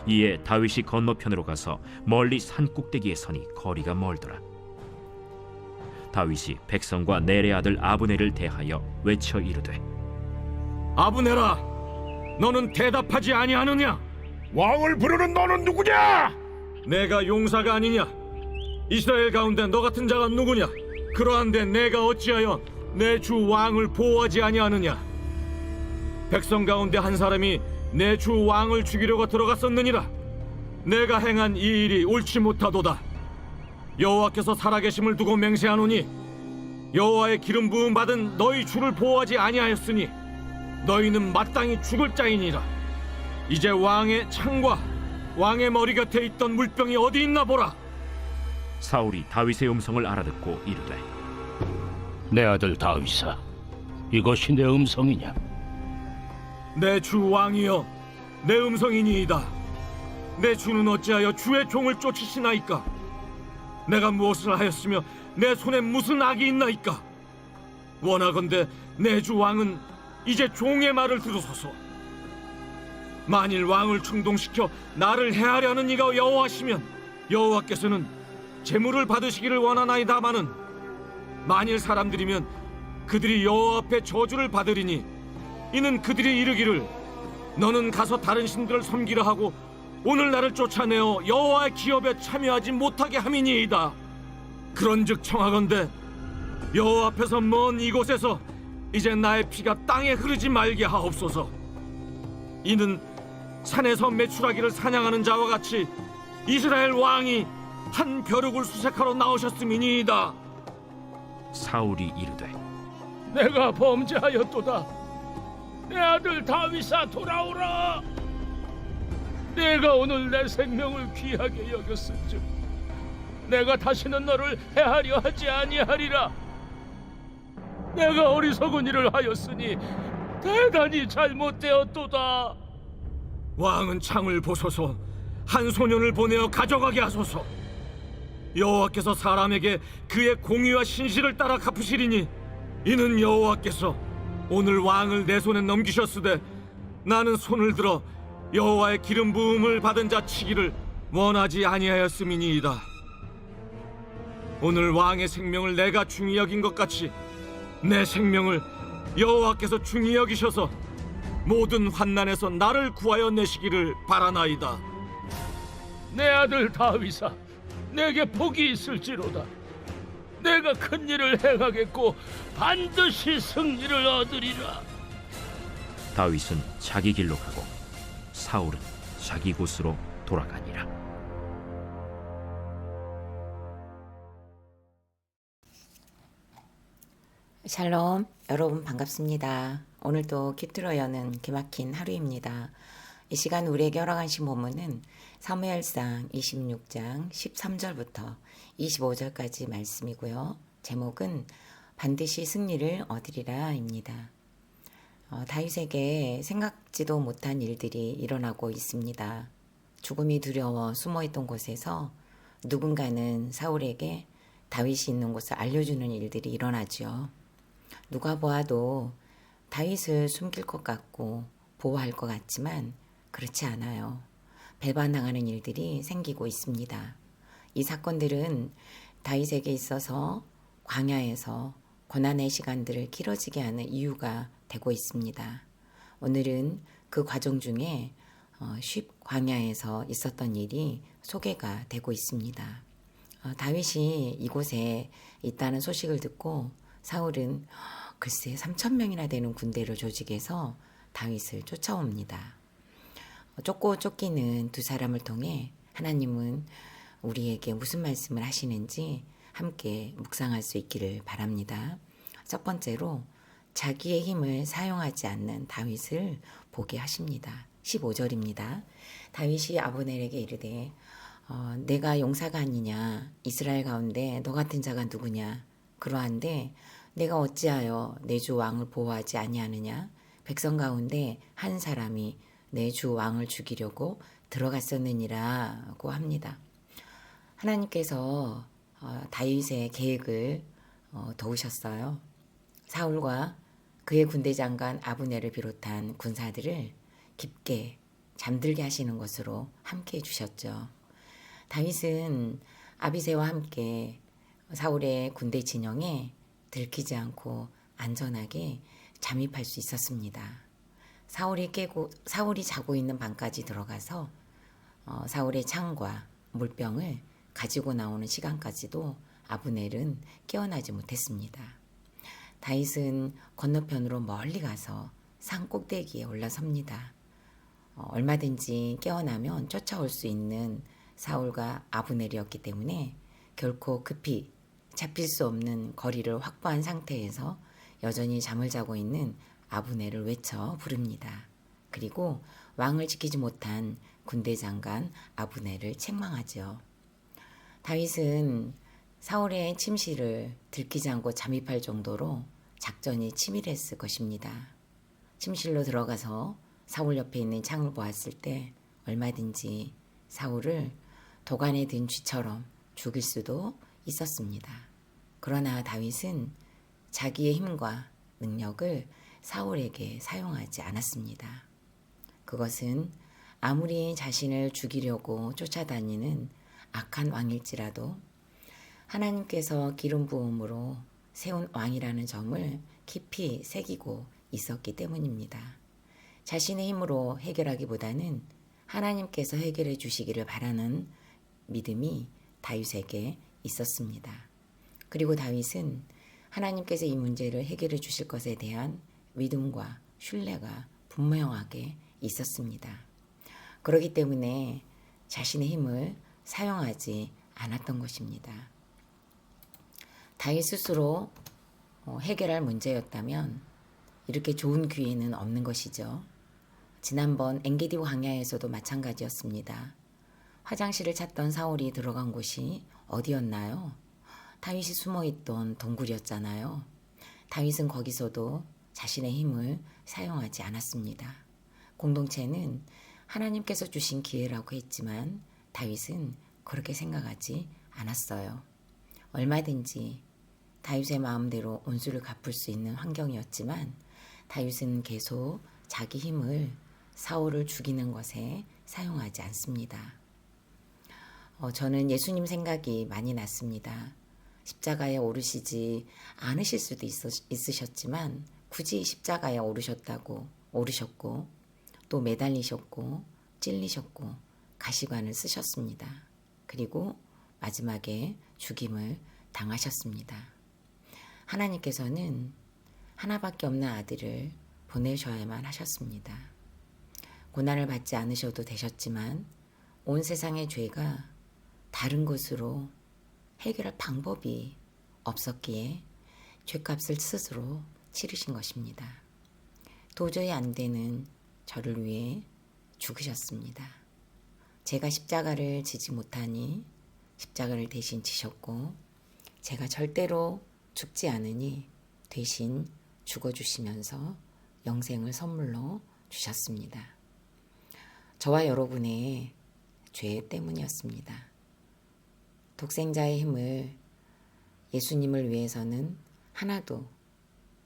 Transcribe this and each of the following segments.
이에 다윗이 건너편으로 가서 멀리 산 꼭대기에 서니 거리가 멀더라. 다윗이 백성과 넬의 아들 아브넬을 대하여 외쳐 이르되, 아브넬아, 너는 대답하지 아니하느냐? 왕을 부르는 너는 누구냐? 내가 용사가 아니냐? 이스라엘 가운데 너 같은 자가 누구냐? 그러한데 내가 어찌하여 내 주 왕을 보호하지 아니하느냐? 백성 가운데 한 사람이 내 주 왕을 죽이려고 들어갔었느니라. 내가 행한 이 일이 옳지 못하도다. 여호와께서 살아계심을 두고 맹세하노니 여호와의 기름 부음 받은 너희 주를 보호하지 아니하였으니 너희는 마땅히 죽을 자이니라. 이제 왕의 창과 왕의 머리 곁에 있던 물병이 어디 있나 보라. 사울이 다윗의 음성을 알아듣고 이르되, 내 아들 다윗아, 이것이 내 음성이냐? 내 주 왕이여, 내 음성이니이다. 내 주는 어찌하여 주의 종을 쫓으시나이까? 내가 무엇을 하였으며 내 손에 무슨 악이 있나이까? 원하건대 내 주 왕은 이제 종의 말을 들으소서. 만일 왕을 충동시켜 나를 해하려는 이가 여호와시면 여호와께서는 재물을 받으시기를 원하나이다마는 만일 사람들이면 그들이 여호와 앞에 저주를 받으리니 이는 그들이 이르기를 너는 가서 다른 신들을 섬기려 하고 오늘 나를 쫓아내어 여호와의 기업에 참여하지 못하게 함이니이다. 그런즉 청하건대 여호와 앞에서 먼 이곳에서 이제 나의 피가 땅에 흐르지 말게 하옵소서. 이는 산에서 메추라기를 사냥하는 자와 같이 이스라엘 왕이 한 벼룩을 수색하러 나오셨음이니이다. 사울이 이르되, 내가 범죄하였도다. 내 아들 다윗아, 돌아오라. 내가 오늘 내 생명을 귀하게 여겼은즉 내가 다시는 너를 해하려 하지 아니하리라. 내가 어리석은 일을 하였으니 대단히 잘못되었도다. 왕은 창을 보소서. 한 소년을 보내어 가져가게 하소서. 여호와께서 사람에게 그의 공의와 신실을 따라 갚으시리니 이는 여호와께서 오늘 왕을 내 손에 넘기셨으되 나는 손을 들어 여호와의 기름 부음을 받은 자 치기를 원하지 아니하였음이니이다. 오늘 왕의 생명을 내가 중히 여긴 것 같이 내 생명을 여호와께서 중히 여기셔서 모든 환난에서 나를 구하여 내시기를 바라나이다. 내 아들 다윗아, 내게 복이 있을지로다. 내가 큰 일을 행하겠고 반드시 승리를 얻으리라. 다윗은 자기 길로 가고 사울은 자기 곳으로 돌아가니라. 샬롬, 여러분 반갑습니다. 오늘도 깃들어 여는 기막힌 하루입니다. 이 시간 우리에게 허락하신 본문은 사무엘상 26장 13절부터 25절까지 말씀이고요. 제목은 반드시 승리를 얻으리라입니다. 다윗에게 생각지도 못한 일들이 일어나고 있습니다. 죽음이 두려워 숨어있던 곳에서 누군가는 사울에게 다윗이 있는 곳을 알려주는 일들이 일어나죠. 누가 보아도 다윗을 숨길 것 같고 보호할 것 같지만 그렇지 않아요. 배반당하는 일들이 생기고 있습니다. 이 사건들은 다윗에게 있어서 광야에서 고난의 시간들을 길어지게 하는 이유가 되고 있습니다. 오늘은 그 과정 중에 광야에서 있었던 일이 소개가 되고 있습니다. 다윗이 이곳에 있다는 소식을 듣고 사울은 글쎄 3,000명이나 되는 군대를 조직해서 다윗을 쫓아옵니다. 쫓고 쫓기는 두 사람을 통해 하나님은 우리에게 무슨 말씀을 하시는지 함께 묵상할 수 있기를 바랍니다. 첫 번째로 자기의 힘을 사용하지 않는 다윗을 보게 하십니다. 15절입니다. 다윗이 아브넬에게 이르되 내가 용사가 아니냐? 이스라엘 가운데 너 같은 자가 누구냐? 그러한데 내가 어찌하여 내 주 왕을 보호하지 아니하느냐? 백성 가운데 한 사람이 내 주 왕을 죽이려고 들어갔었느니라고 합니다. 하나님께서 다윗의 계획을 도우셨어요. 사울과 그의 군대 장관 아브넬을 비롯한 군사들을 깊게 잠들게 하시는 것으로 함께 해주셨죠. 다윗은 아비새와 함께 사울의 군대 진영에 들키지 않고 안전하게 잠입할 수 있었습니다. 사울이 자고 있는 방까지 들어가서 사울의 창과 물병을 가지고 나오는 시간까지도 아브넬은 깨어나지 못했습니다. 다윗은 건너편으로 멀리 가서 산 꼭대기에 올라섭니다. 얼마든지 깨어나면 쫓아올 수 있는 사울과 아브넬이었기 때문에 결코 급히 잡힐 수 없는 거리를 확보한 상태에서 여전히 잠을 자고 있는 아브넬을 외쳐 부릅니다. 그리고 왕을 지키지 못한 군대 장관 아브넬을 책망하죠. 다윗은 사울의 침실을 들키지 않고 잠입할 정도로 작전이 치밀했을 것입니다. 침실로 들어가서 사울 옆에 있는 창을 보았을 때 얼마든지 사울을 도간에 든 쥐처럼 죽일 수도 있었습니다. 그러나 다윗은 자기의 힘과 능력을 사울에게 사용하지 않았습니다. 그것은 아무리 자신을 죽이려고 쫓아다니는 악한 왕일지라도 하나님께서 기름 부음으로 세운 왕이라는 점을 깊이 새기고 있었기 때문입니다. 자신의 힘으로 해결하기보다는 하나님께서 해결해 주시기를 바라는 믿음이 다윗에게 있었습니다. 그리고 다윗은 하나님께서 이 문제를 해결해 주실 것에 대한 믿음과 신뢰가 분명하게 있었습니다. 그렇기 때문에 자신의 힘을 사용하지 않았던 것입니다. 다윗 스스로 해결할 문제였다면 이렇게 좋은 기회는 없는 것이죠. 지난번 엔게디 광야에서도 마찬가지였습니다. 화장실을 찾던 사울이 들어간 곳이 어디였나요? 다윗이 숨어있던 동굴이었잖아요. 다윗은 거기서도 자신의 힘을 사용하지 않았습니다. 공동체는 하나님께서 주신 기회라고 했지만 다윗은 그렇게 생각하지 않았어요. 얼마든지 다윗의 마음대로 온수를 갚을 수 있는 환경이었지만 다윗은 계속 자기 힘을 사울을 죽이는 것에 사용하지 않습니다. 저는 예수님 생각이 많이 났습니다. 십자가에 오르시지 않으실 수도 있으셨지만 굳이 십자가에 오르셨고 또 매달리셨고 찔리셨고 가시관을 쓰셨습니다. 그리고 마지막에 죽임을 당하셨습니다. 하나님께서는 하나밖에 없는 아들을 보내셔야만 하셨습니다. 고난을 받지 않으셔도 되셨지만 온 세상의 죄가 다른 것으로 해결할 방법이 없었기에 죄값을 스스로 치르신 것입니다. 도저히 안 되는 저를 위해 죽으셨습니다. 제가 십자가를 지지 못하니 십자가를 대신 지셨고 제가 절대로 죽지 않으니 대신 죽어주시면서 영생을 선물로 주셨습니다. 저와 여러분의 죄 때문이었습니다. 독생자의 힘을 예수님을 위해서는 하나도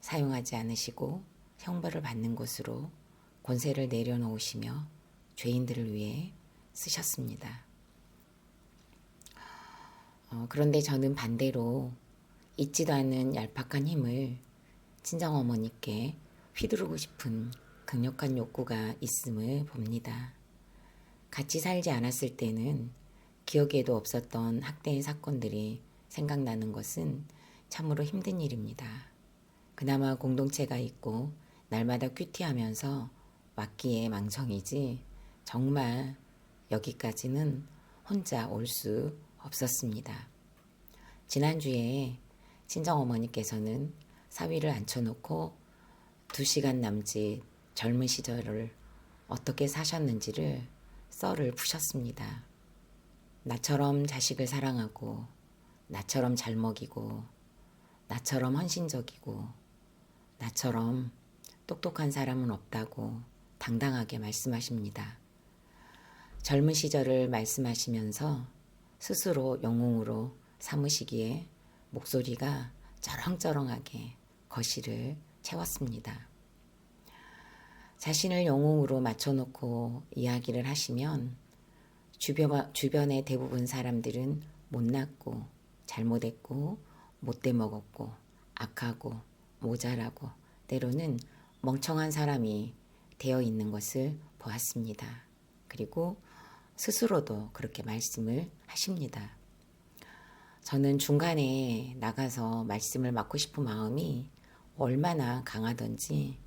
사용하지 않으시고 형벌을 받는 곳으로 권세를 내려놓으시며 죄인들을 위해 쓰셨습니다. 그런데 저는 반대로 있지도 않은 얄팍한 힘을 친정어머니께 휘두르고 싶은 강력한 욕구가 있음을 봅니다. 같이 살지 않았을 때는 기억에도 없었던 학대의 사건들이 생각나는 것은 참으로 힘든 일입니다. 그나마 공동체가 있고 날마다 큐티하면서 왔기에 망정이지 정말 여기까지는 혼자 올 수 없었습니다. 지난주에 친정어머니께서는 사위를 앉혀놓고 2시간 남짓 젊은 시절을 어떻게 사셨는지를 썰을 푸셨습니다. 나처럼 자식을 사랑하고 나처럼 잘 먹이고 나처럼 헌신적이고 나처럼 똑똑한 사람은 없다고 당당하게 말씀하십니다. 젊은 시절을 말씀하시면서 스스로 영웅으로 삼으시기에 목소리가 쩌렁쩌렁하게 거실을 채웠습니다. 자신을 영웅으로 맞춰놓고 이야기를 하시면 주변의 대부분 사람들은 못났고 잘못했고 못돼 먹었고 악하고 모자라고 때로는 멍청한 사람이 되어 있는 것을 보았습니다. 그리고 스스로도 그렇게 말씀을 하십니다. 저는 중간에 나가서 말씀을 맡고 싶은 마음이 얼마나 강하던지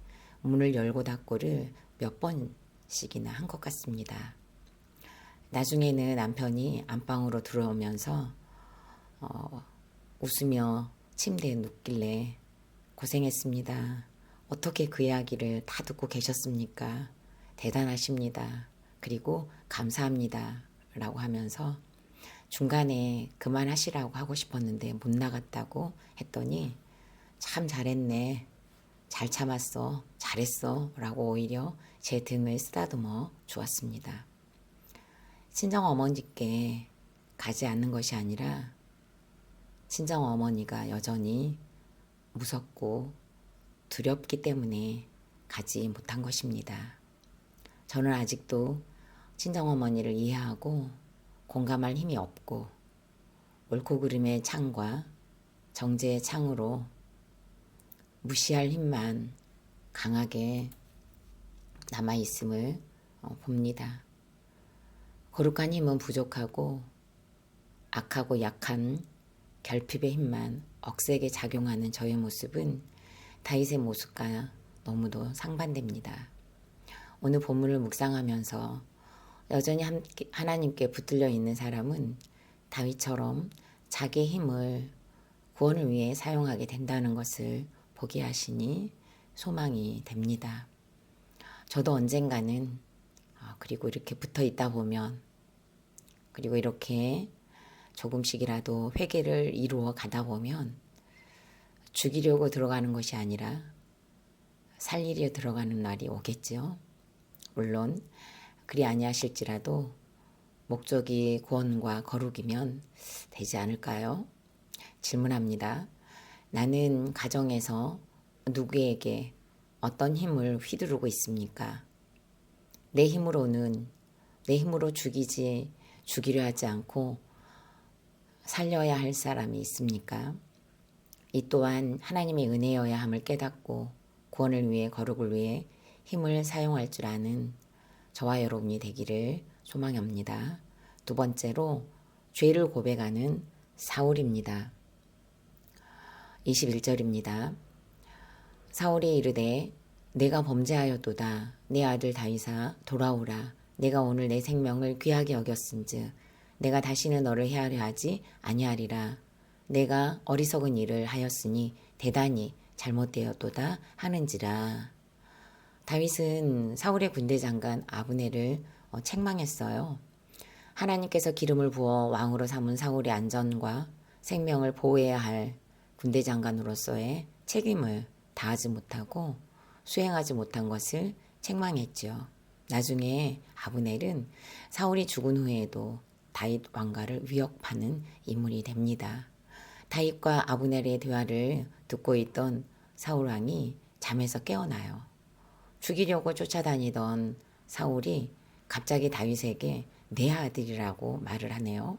문을 열고 닫고를 몇 번씩이나 한 것 같습니다. 나중에는 남편이 안방으로 들어오면서 웃으며 침대에 눕길래 고생했습니다. 어떻게 그 이야기를 다 듣고 계셨습니까? 대단하십니다. 그리고 감사합니다. 라고 하면서 중간에 그만하시라고 하고 싶었는데 못 나갔다고 했더니 참 잘했네. 잘 참았어. 잘했어. 라고 오히려 제 등을 쓰다듬어 주었습니다. 친정어머니께 가지 않는 것이 아니라 친정어머니가 여전히 무섭고 두렵기 때문에 가지 못한 것입니다. 저는 아직도 친정어머니를 이해하고 공감할 힘이 없고 옳고 그름의 창과 정제의 창으로 무시할 힘만 강하게 남아있음을 봅니다. 거룩한 힘은 부족하고 악하고 약한 결핍의 힘만 억세게 작용하는 저의 모습은 다윗의 모습과 너무도 상반됩니다. 오늘 본문을 묵상하면서 여전히 하나님께 붙들려 있는 사람은 다윗처럼 자기의 힘을 구원을 위해 사용하게 된다는 것을 보게 하시니 소망이 됩니다. 저도 언젠가는 그리고 이렇게 붙어 있다 보면 그리고 이렇게 조금씩이라도 회개를 이루어 가다 보면 죽이려고 들어가는 것이 아니라 살리려 들어가는 날이 오겠죠. 물론 그리 아니하실지라도 목적이 구원과 거룩이면 되지 않을까요? 질문합니다. 나는 가정에서 누구에게 어떤 힘을 휘두르고 있습니까? 내 힘으로 죽이려 하지 않고 살려야 할 사람이 있습니까? 이 또한 하나님의 은혜여야 함을 깨닫고 구원을 위해 거룩을 위해 힘을 사용할 줄 아는 저와 여러분이 되기를 소망합니다. 두 번째로 죄를 고백하는 사울입니다. 21절입니다. 사울이 이르되 내가 범죄하였도다. 내 아들 다윗아 돌아오라. 내가 오늘 내 생명을 귀하게 여겼은즉 내가 다시는 너를 해하려 하지 아니하리라. 내가 어리석은 일을 하였으니 대단히 잘못되었도다 하는지라. 다윗은 사울의 군대 장관 아브넬을 책망했어요. 하나님께서 기름을 부어 왕으로 삼은 사울의 안전과 생명을 보호해야 할 군대 장관으로서의 책임을 다하지 못하고 수행하지 못한 것을 책망했죠. 나중에 아브넬은 사울이 죽은 후에도 다윗 왕가를 위협하는 인물이 됩니다. 다윗과 아브넬의 대화를 듣고 있던 사울 왕이 잠에서 깨어나요. 죽이려고 쫓아다니던 사울이 갑자기 다윗에게 내 아들이라고 말을 하네요.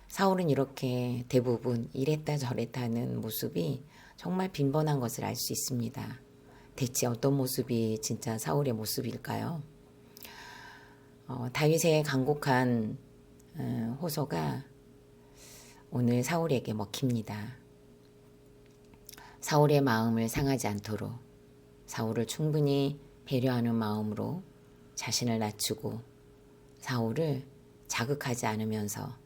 사울은 이렇게 대부분 이랬다 저랬다 하는 모습이 정말 빈번한 것을 알 수 있습니다. 대체 어떤 모습이 진짜 사울의 모습일까요? 다윗의 간곡한 호소가 오늘 사울에게 먹힙니다. 사울의 마음을 상하지 않도록 사울을 충분히 배려하는 마음으로 자신을 낮추고 사울을 자극하지 않으면서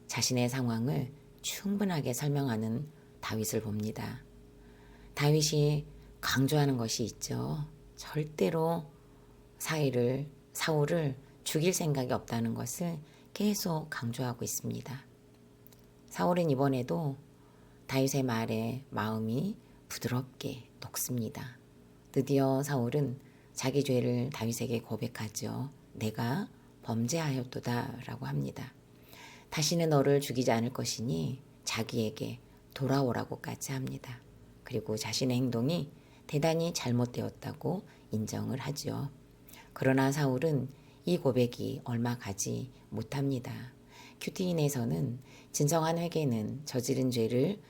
자신의 상황을 충분하게 설명하는 다윗을 봅니다. 다윗이 강조하는 것이 있죠. 절대로 사울을 죽일 생각이 없다는 것을 계속 강조하고 있습니다. 사울은 이번에도 다윗의 말에 마음이 부드럽게 녹습니다. 드디어 사울은 자기 죄를 다윗에게 고백하죠. 내가 범죄하였도다 라고 합니다. 다시는 너를 죽이지 않을 것이니 자기에게 돌아오라고까지 합니다. 그리고 자신의 행동이 대단히 잘못되었다고 인정을 하죠. 그러나 사울은 이 고백이 얼마 가지 못합니다. 큐티인에서는 진정한 회개는 저지른 죄를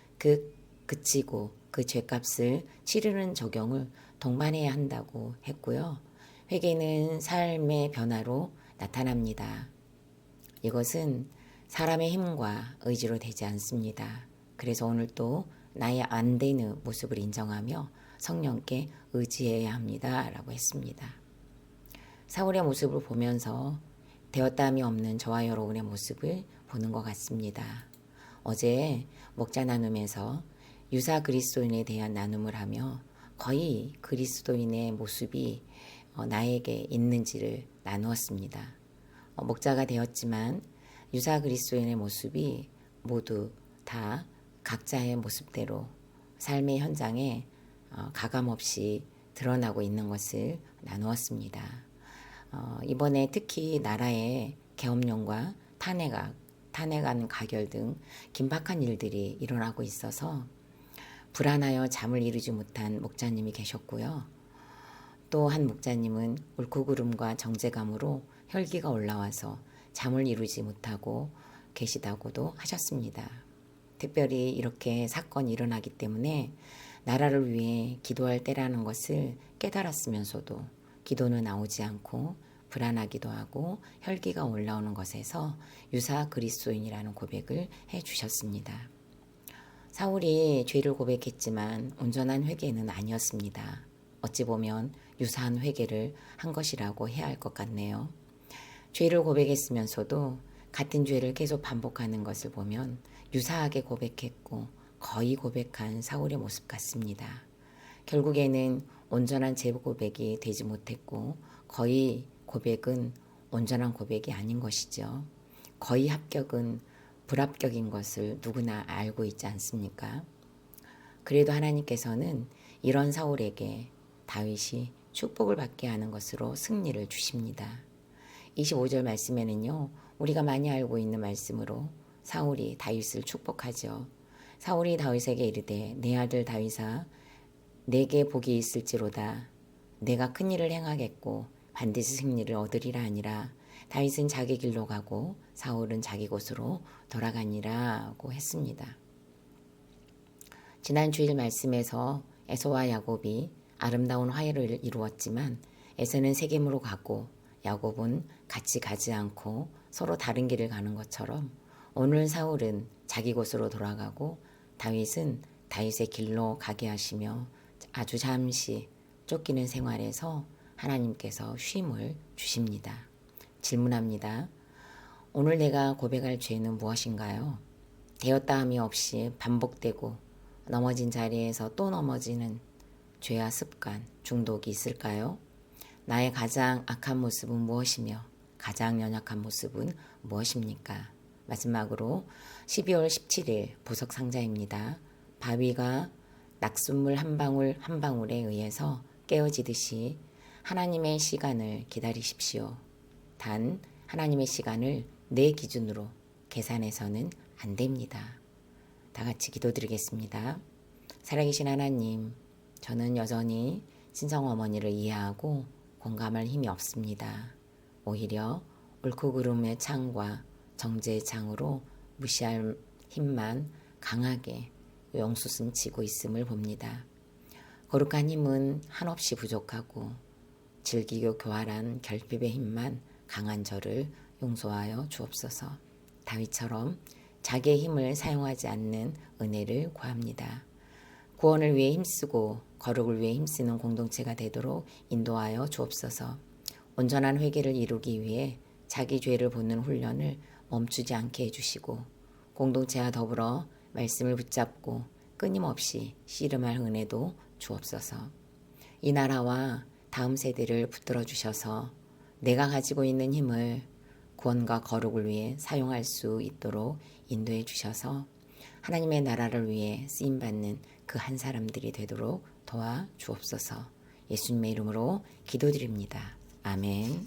그치고 그 죄값을 치르는 적용을 동반해야 한다고 했고요. 회개는 삶의 변화로 나타납니다. 이것은 사람의 힘과 의지로 되지 않습니다. 그래서 오늘 또 나의 안 되는 모습을 인정하며 성령께 의지해야 합니다. 라고 했습니다. 사울의 모습을 보면서 되었다함이 없는 저와 여러분의 모습을 보는 것 같습니다. 어제 목자 나눔에서 유사 그리스도인에 대한 나눔을 하며 거의 그리스도인의 모습이 나에게 있는지를 나누었습니다. 목자가 되었지만 유사 그리스도인의 모습이 모두 다 각자의 모습대로 삶의 현장에 가감없이 드러나고 있는 것을 나누었습니다. 이번에 특히 나라의 계엄령과 탄핵안 가결 등 긴박한 일들이 일어나고 있어서 불안하여 잠을 이루지 못한 목자님이 계셨고요. 또 한 목자님은 울컥울음과 정제감으로 혈기가 올라와서 잠을 이루지 못하고 계시다고도 하셨습니다. 특별히 이렇게 사건이 일어나기 때문에 나라를 위해 기도할 때라는 것을 깨달았으면서도 기도는 나오지 않고 불안하기도 하고 혈기가 올라오는 것에서 유사 그리스도인이라는 고백을 해주셨습니다. 사울이 죄를 고백했지만 온전한 회개는 아니었습니다. 어찌 보면 유사한 회개를 한 것이라고 해야 할 것 같네요. 죄를 고백했으면서도 같은 죄를 계속 반복하는 것을 보면 유사하게 고백했고 거의 고백한 사울의 모습 같습니다. 결국에는 온전한 죄 고백이 되지 못했고 거의 고백은 온전한 고백이 아닌 것이죠. 거의 합격은 불합격인 것을 누구나 알고 있지 않습니까? 그래도 하나님께서는 이런 사울에게 다윗이 축복을 받게 하는 것으로 승리를 주십니다. 25절 말씀에는요. 우리가 많이 알고 있는 말씀으로 사울이 다윗을 축복하죠. 사울이 다윗에게 이르되 내 아들 다윗아 내게 복이 있을지로다. 내가 큰 일을 행하겠고 반드시 승리를 얻으리라 하니라. 다윗은 자기 길로 가고 사울은 자기 곳으로 돌아가니라고 했습니다. 지난 주일 말씀에서 에서와 야곱이 아름다운 화해를 이루었지만 에서는 세겜으로 가고 야곱은 같이 가지 않고 서로 다른 길을 가는 것처럼 오늘 사울은 자기 곳으로 돌아가고 다윗은 다윗의 길로 가게 하시며 아주 잠시 쫓기는 생활에서 하나님께서 쉼을 주십니다. 질문합니다. 오늘 내가 고백할 죄는 무엇인가요? 되었다함이 없이 반복되고 넘어진 자리에서 또 넘어지는 죄와 습관, 중독이 있을까요? 나의 가장 악한 모습은 무엇이며 가장 연약한 모습은 무엇입니까? 마지막으로 12월 17일 보석 상자입니다. 바위가 낙숫물 한 방울 한 방울에 의해서 깨어지듯이 하나님의 시간을 기다리십시오. 단 하나님의 시간을 내 기준으로 계산해서는 안 됩니다. 다 같이 기도드리겠습니다. 살아계신 하나님, 저는 여전히 친정어머니를 이해하고 공감할 힘이 없습니다. 오히려 울컥울음의 창과 정제의 창으로 무시할 힘만 강하게 용수숨치고 있음을 봅니다. 거룩한 힘은 한없이 부족하고 질기고 교활한 결핍의 힘만 강한 저를 용서하여 주옵소서. 다윗처럼 자기의 힘을 사용하지 않는 은혜를 구합니다. 구원을 위해 힘쓰고 거룩을 위해 힘쓰는 공동체가 되도록 인도하여 주옵소서. 온전한 회개를 이루기 위해 자기 죄를 보는 훈련을 멈추지 않게 해주시고 공동체와 더불어 말씀을 붙잡고 끊임없이 씨름할 은혜도 주옵소서. 이 나라와 다음 세대를 붙들어 주셔서 내가 가지고 있는 힘을 구원과 거룩을 위해 사용할 수 있도록 인도해 주셔서 하나님의 나라를 위해 쓰임받는 그 한 사람들이 되도록 도와 주옵소서. 예수님의 이름으로 기도드립니다. 아멘.